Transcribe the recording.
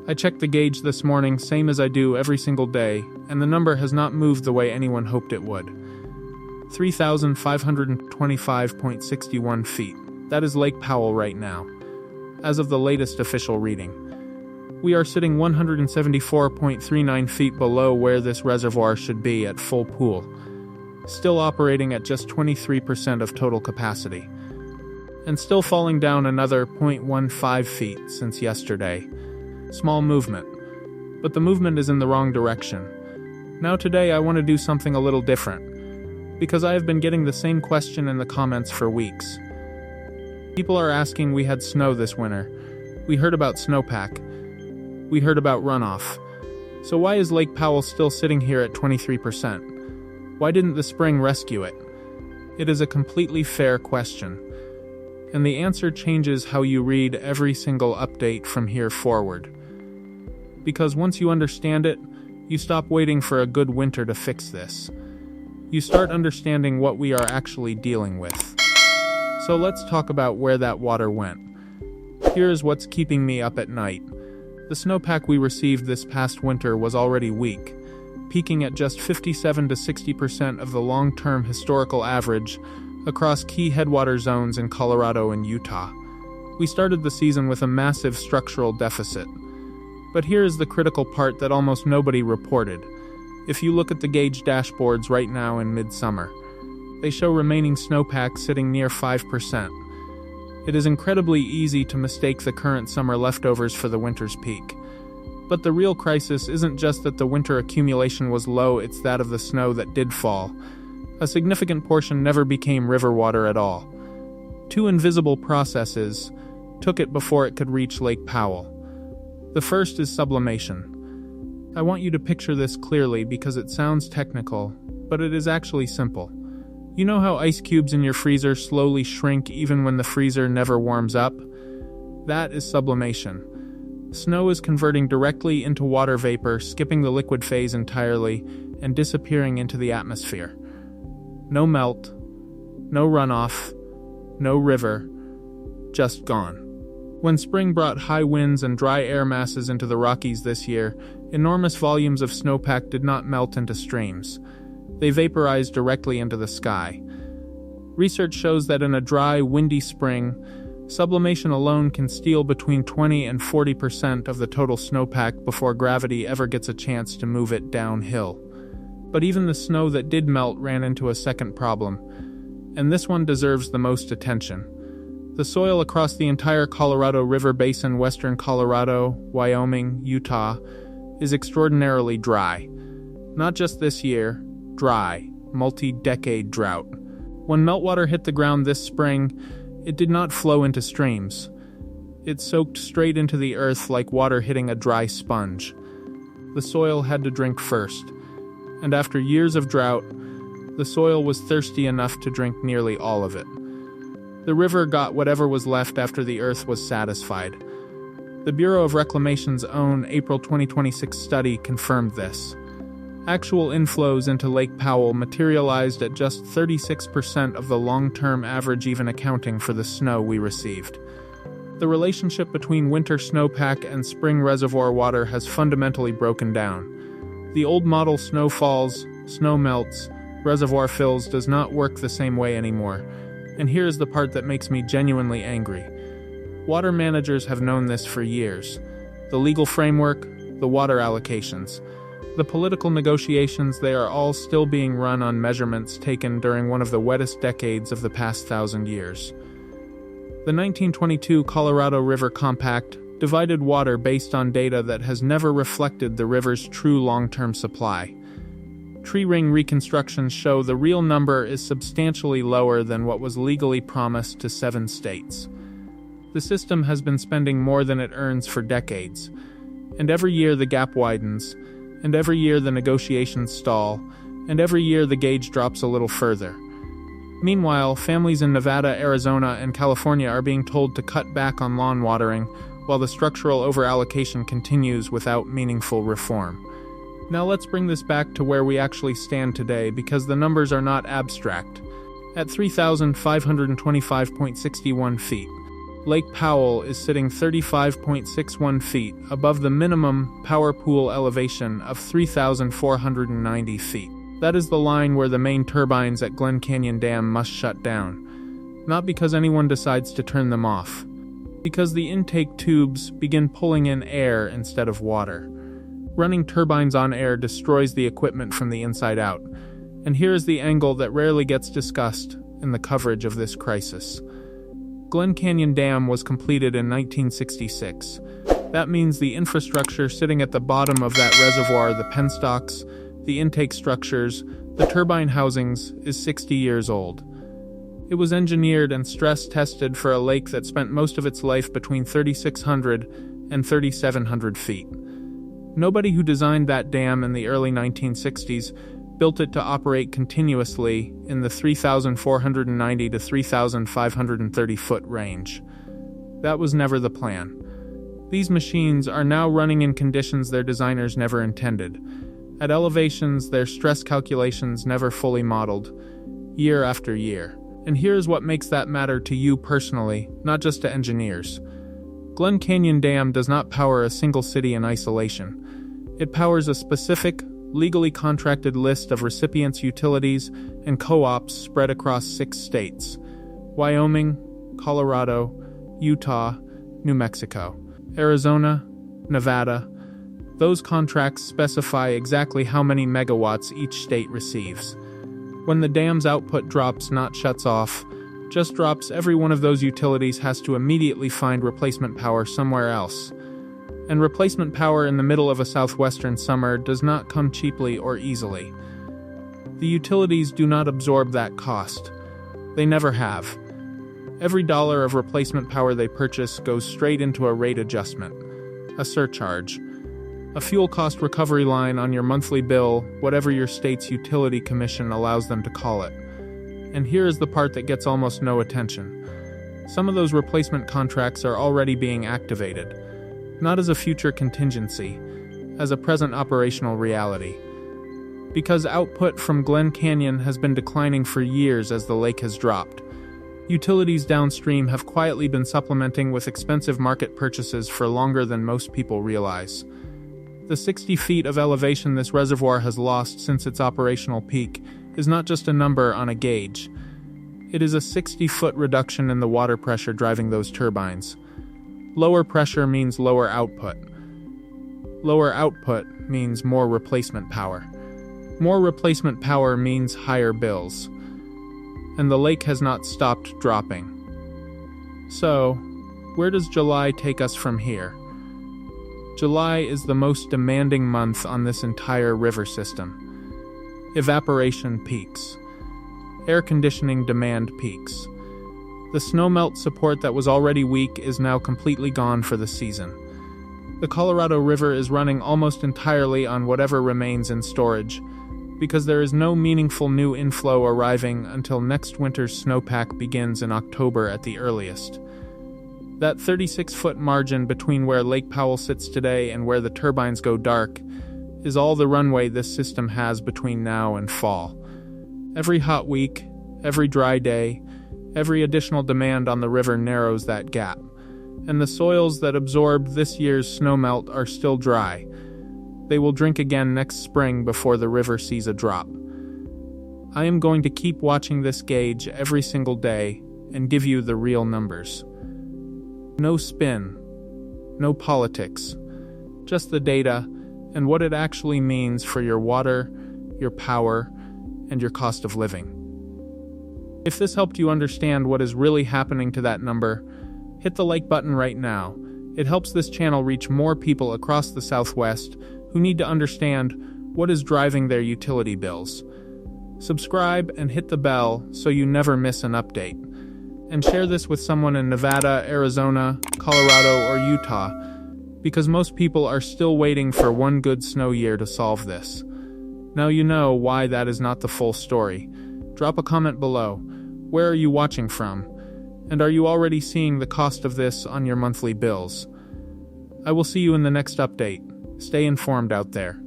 I checked the gauge this morning, same as I do every single day, and the number has not moved the way anyone hoped it would. 3,525.61 feet. That is Lake Powell right now, as of the latest official reading. We are sitting 174.39 feet below where this reservoir should be at full pool, still operating at just 23% of total capacity, and still falling down another 0.15 feet since yesterday. Small movement, but the movement is in the wrong direction. Now today I want to do something a little different, because I have been getting the same question in the comments for weeks. People are asking, we had snow this winter. We heard about snowpack. We heard about runoff. So why is Lake Powell still sitting here at 23%? Why didn't the spring rescue it? It is a completely fair question. And the answer changes how you read every single update from here forward. Because once you understand it, you stop waiting for a good winter to fix this. You start understanding what we are actually dealing with. So let's talk about where that water went. Here is what's keeping me up at night. The snowpack we received this past winter was already weak, peaking at just 57 to 60% of the long-term historical average across key headwater zones in Colorado and Utah. We started the season with a massive structural deficit. But here is the critical part that almost nobody reported. If you look at the gauge dashboards right now in midsummer, they show remaining snowpack sitting near 5%. It is incredibly easy to mistake the current summer leftovers for the winter's peak. But the real crisis isn't just that the winter accumulation was low, it's that of the snow that did fall. A significant portion never became river water at all. Two invisible processes took it before it could reach Lake Powell. The first is sublimation. I want you to picture this clearly because it sounds technical, but it is actually simple. You know how ice cubes in your freezer slowly shrink even when the freezer never warms up? That is sublimation. Snow is converting directly into water vapor, skipping the liquid phase entirely, and disappearing into the atmosphere. No melt, no runoff, no river, just gone. When spring brought high winds and dry air masses into the Rockies this year, enormous volumes of snowpack did not melt into streams. They vaporized directly into the sky. Research shows that in a dry, windy spring, sublimation alone can steal between 20 and 40% of the total snowpack before gravity ever gets a chance to move it downhill. But even the snow that did melt ran into a second problem, and this one deserves the most attention. The soil across the entire Colorado River Basin, western Colorado, Wyoming, Utah, is extraordinarily dry. Not just this year, dry, multi-decade drought. When meltwater hit the ground this spring, it did not flow into streams. It soaked straight into the earth like water hitting a dry sponge. The soil had to drink first, and after years of drought, the soil was thirsty enough to drink nearly all of it. The river got whatever was left after the earth was satisfied. The Bureau of Reclamation's own April 2026 study confirmed this. Actual inflows into Lake Powell materialized at just 36% of the long-term average, even accounting for the snow we received. The relationship between winter snowpack and spring reservoir water has fundamentally broken down. The old model snow falls, snow melts, reservoir fills does not work the same way anymore. And here's the part that makes me genuinely angry. Water managers have known this for years. The legal framework, the water allocations, the political negotiations, they are all still being run on measurements taken during one of the wettest decades of the past 1,000 years. The 1922 Colorado River Compact divided water based on data that has never reflected the river's true long-term supply. Tree ring reconstructions show the real number is substantially lower than what was legally promised to 7 states. The system has been spending more than it earns for decades, and every year the gap widens, and every year the negotiations stall, and every year the gauge drops a little further. Meanwhile, families in Nevada, Arizona, and California are being told to cut back on lawn watering, while the structural overallocation continues without meaningful reform. Now let's bring this back to where we actually stand today, because the numbers are not abstract. At 3,525.61 feet, Lake Powell is sitting 35.61 feet above the minimum power pool elevation of 3,490 feet. That is the line where the main turbines at Glen Canyon Dam must shut down. Not because anyone decides to turn them off, because the intake tubes begin pulling in air instead of water. Running turbines on air destroys the equipment from the inside out. And here is the angle that rarely gets discussed in the coverage of this crisis. Glen Canyon Dam was completed in 1966. That means the infrastructure sitting at the bottom of that reservoir, the penstocks, the intake structures, the turbine housings, is 60 years old. It was engineered and stress-tested for a lake that spent most of its life between 3,600 and 3,700 feet. Nobody who designed that dam in the early 1960s built it to operate continuously in the 3,490 to 3,530 foot range. That was never the plan. These machines are now running in conditions their designers never intended, at elevations their stress calculations never fully modeled, year after year. And here's what makes that matter to you personally, not just to engineers. Glen Canyon Dam does not power a single city in isolation. It powers a specific, legally contracted list of recipients' utilities and co-ops spread across 6 states: Wyoming, Colorado, Utah, New Mexico, Arizona, Nevada. Those contracts specify exactly how many megawatts each state receives. When the dam's output drops, not shuts off, just drops, every one of those utilities has to immediately find replacement power somewhere else. And replacement power in the middle of a southwestern summer does not come cheaply or easily. The utilities do not absorb that cost. They never have. Every dollar of replacement power they purchase goes straight into a rate adjustment, a surcharge, a fuel cost recovery line on your monthly bill, whatever your state's utility commission allows them to call it. And here is the part that gets almost no attention. Some of those replacement contracts are already being activated, not as a future contingency, as a present operational reality. Because output from Glen Canyon has been declining for years as the lake has dropped, utilities downstream have quietly been supplementing with expensive market purchases for longer than most people realize. The 60 feet of elevation this reservoir has lost since its operational peak is not just a number on a gauge. It is a 60-foot reduction in the water pressure driving those turbines. Lower pressure means lower output. Lower output means more replacement power. More replacement power means higher bills. And the lake has not stopped dropping. So, where does July take us from here? July is the most demanding month on this entire river system. Evaporation peaks. Air conditioning demand peaks. The snowmelt support that was already weak is now completely gone for the season. The Colorado River is running almost entirely on whatever remains in storage, because there is no meaningful new inflow arriving until next winter's snowpack begins in October at the earliest. That 36-foot margin between where Lake Powell sits today and where the turbines go dark is all the runway this system has between now and fall. Every hot week, every dry day, every additional demand on the river narrows that gap, and the soils that absorbed this year's snowmelt are still dry. They will drink again next spring before the river sees a drop. I am going to keep watching this gauge every single day and give you the real numbers. No spin, no politics, just the data and what it actually means for your water, your power, and your cost of living. If this helped you understand what is really happening to that number, hit the like button right now. It helps this channel reach more people across the Southwest who need to understand what is driving their utility bills. Subscribe and hit the bell so you never miss an update. And share this with someone in Nevada, Arizona, Colorado, or Utah, because most people are still waiting for one good snow year to solve this. Now you know why that is not the full story. Drop a comment below. Where are you watching from? And are you already seeing the cost of this on your monthly bills? I will see you in the next update. Stay informed out there.